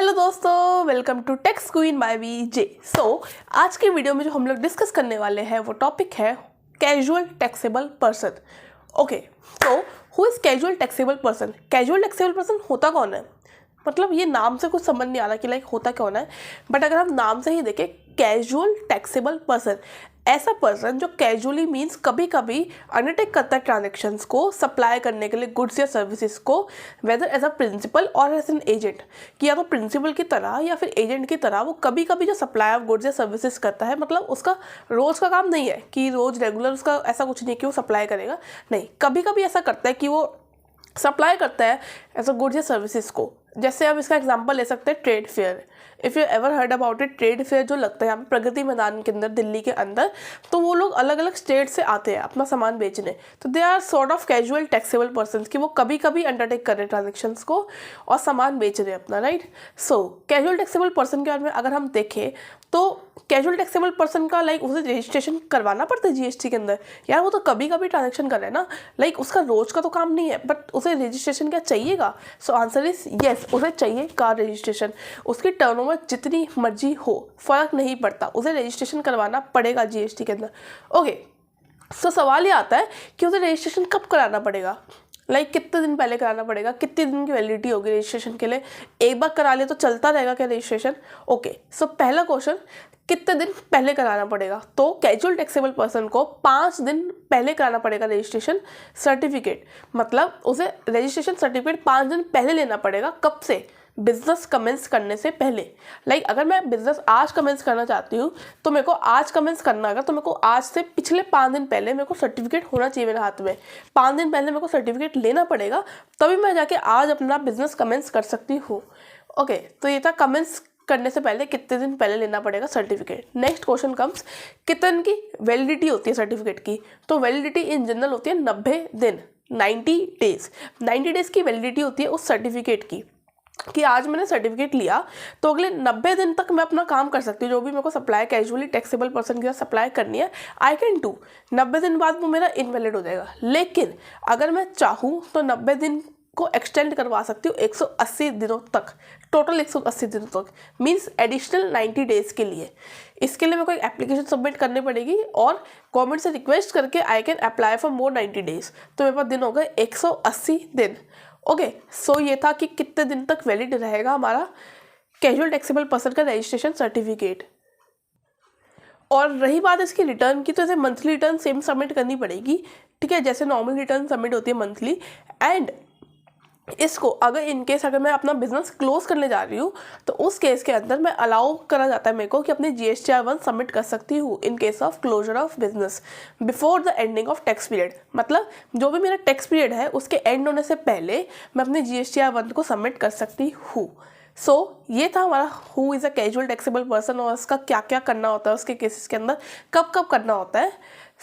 Hello दोस्तों, welcome to techs queen by VJ. आज की वीडियो में जो हम लोग डिस्कस करने वाले हैं वो टॉपिक है कैजुअल टैक्सेबल पर्सन। ओके, तो who is casual taxable person? Casual taxable person होता कौन है? मतलब ये नाम से कुछ समझ नहीं आ रहा कि लाइक होता कौन है, बट अगर हम नाम से ही देखें कैजुअल टैक्सेबल पर्सन, ऐसा पर्सन जो कैजुअली मीन्स कभी कभी अंडरटेक करता है ट्रांजेक्शन्स को सप्लाई करने के लिए गुड्स या सर्विसेज को, वेदर एज अ प्रिंसिपल और एज एन एजेंट, कि या तो प्रिंसिपल की तरह या फिर एजेंट की तरह वो कभी कभी जो सप्लाई ऑफ गुड्स या सर्विसेज करता है। मतलब उसका रोज़ का काम नहीं है कि रोज़ रेगुलर उसका ऐसा कुछ नहीं कि वो सप्लाई करेगा, नहीं, कभी कभी ऐसा करता है कि वो सप्लाई करता है ऐसा गुड्स या सर्विसेज को। जैसे आप इसका एग्जांपल ले सकते हैं trade fair. If you ever heard about it, trade fair जो लगता है यहाँ पे प्रगति मैदान के अंदर दिल्ली के अंदर, तो वो लोग अलग अलग स्टेट से आते हैं अपना सामान बेचने। तो they are sort of casual taxable person कि वो कभी कभी अंडरटेक कर रहे हैं ट्रांजेक्शन्स को और सामान बेच रहे हैं अपना, राइट। सो कैजुअल टैक्सेबल पर्सन के बारे में अगर हम देखें तो कैजुअल टैक्सेबल पर्सन का लाइक उसे रजिस्ट्रेशन करवाना पड़ता है जीएसटी के अंदर। यार वो तो कभी कभी ट्रांजेक्शन कर रहा है ना, लाइक उसका रोज का तो काम नहीं है, बट उसे रजिस्ट्रेशन क्या चाहिएगा? सो आंसर इज येस, उसे चाहिए कार रजिस्ट्रेशन। उसकी टर्नओवर जितनी मर्जी हो फर्क नहीं पड़ता, उसे रजिस्ट्रेशन करवाना पड़ेगा जीएसटी के अंदर। ओके, सो सवाल ये आता है कि उसे रजिस्ट्रेशन कब कराना पड़ेगा, लाइक कितने दिन पहले कराना पड़ेगा, कितने दिन की वैलिडिटी होगी रजिस्ट्रेशन के लिए? एक बार करा ले तो चलता रहेगा क्या रजिस्ट्रेशन? ओके, सो पहला क्वेश्चन, कितने दिन पहले कराना पड़ेगा? तो कैजुअल टैक्सेबल पर्सन को 5 दिन पहले कराना पड़ेगा रजिस्ट्रेशन सर्टिफिकेट। मतलब उसे रजिस्ट्रेशन सर्टिफिकेट 5 दिन पहले लेना पड़ेगा। कब से? बिजनेस कमेंस करने से पहले। लाइक अगर मैं बिजनेस आज कमेंस करना चाहती हूँ तो मेरे को आज कमेंस करना होगा, तो मेरे को आज से पिछले 5 दिन पहले मेरे को सर्टिफिकेट होना चाहिए मेरे हाथ में। 5 दिन पहले मेरे को सर्टिफिकेट लेना पड़ेगा, तभी मैं जाके आज अपना बिजनेस कमेंस कर सकती हूँ। ओके, तो ये था कमेंस करने से पहले कितने दिन पहले लेना पड़ेगा सर्टिफिकेट। नेक्स्ट क्वेश्चन कम्स, कितने दिन की वैलिडिटी होती है सर्टिफिकेट की? तो वैलिडिटी इन जनरल होती है 90 दिन, 90 डेज। 90 डेज की वैलिडिटी होती है उस सर्टिफिकेट की, कि आज मैंने सर्टिफिकेट लिया तो अगले 90 दिन तक मैं अपना काम कर सकती हूँ। जो भी मेरे को सप्लाई कैजुअली टैक्सेबल पर्सन के साथ सप्लाई करनी है, आई कैन डू। 90 दिन बाद वो मेरा इनवैलिड हो जाएगा, लेकिन अगर मैं चाहूँ तो 90 दिन को एक्सटेंड करवा सकती हूँ 180 दिनों तक, टोटल 180 दिनों तक, मीन्स एडिशनल 90 डेज़ के लिए। इसके लिए मेरे को एक एप्लीकेशन सबमिट करनी पड़ेगी और गवर्नमेंट से रिक्वेस्ट करके I can apply for more 90 days. तो मेरे पास दिन हो गए 180 दिन। ओके, सो ये था कि कितने दिन तक वैलिड रहेगा हमारा कैजुअल टैक्सेबल पर्सन का रजिस्ट्रेशन सर्टिफिकेट। और रही बात इसकी रिटर्न की, तो ऐसे मंथली रिटर्न सेम सबमिट करनी पड़ेगी, ठीक है, जैसे नॉर्मल रिटर्न सबमिट होती है मंथली। एंड इसको अगर इनकेस अगर मैं अपना बिजनेस क्लोज करने जा रही हूँ तो उस केस के अंदर मैं अलाउ करा जाता है मेरे को कि अपनी GSTR1 सबमिट कर सकती हूँ in case of closure of business before the ending of tax period. मतलब जो भी मेरा टैक्स पीरियड है उसके एंड होने से पहले मैं अपनी GSTR1 को सबमिट कर सकती हूँ। सो ये था हमारा who is a casual taxable person और उसका क्या क्या करना होता है उसके केसेस के अंदर, कब कब करना होता है।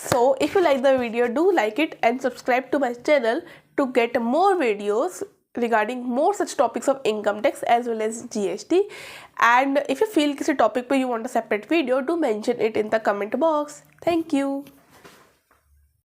So if you like the video, do like it and subscribe to my channel to get more videos regarding more such topics of income tax as well as GST. And if you feel किसी topic पे you want a separate video, do mention it in the comment box. Thank you.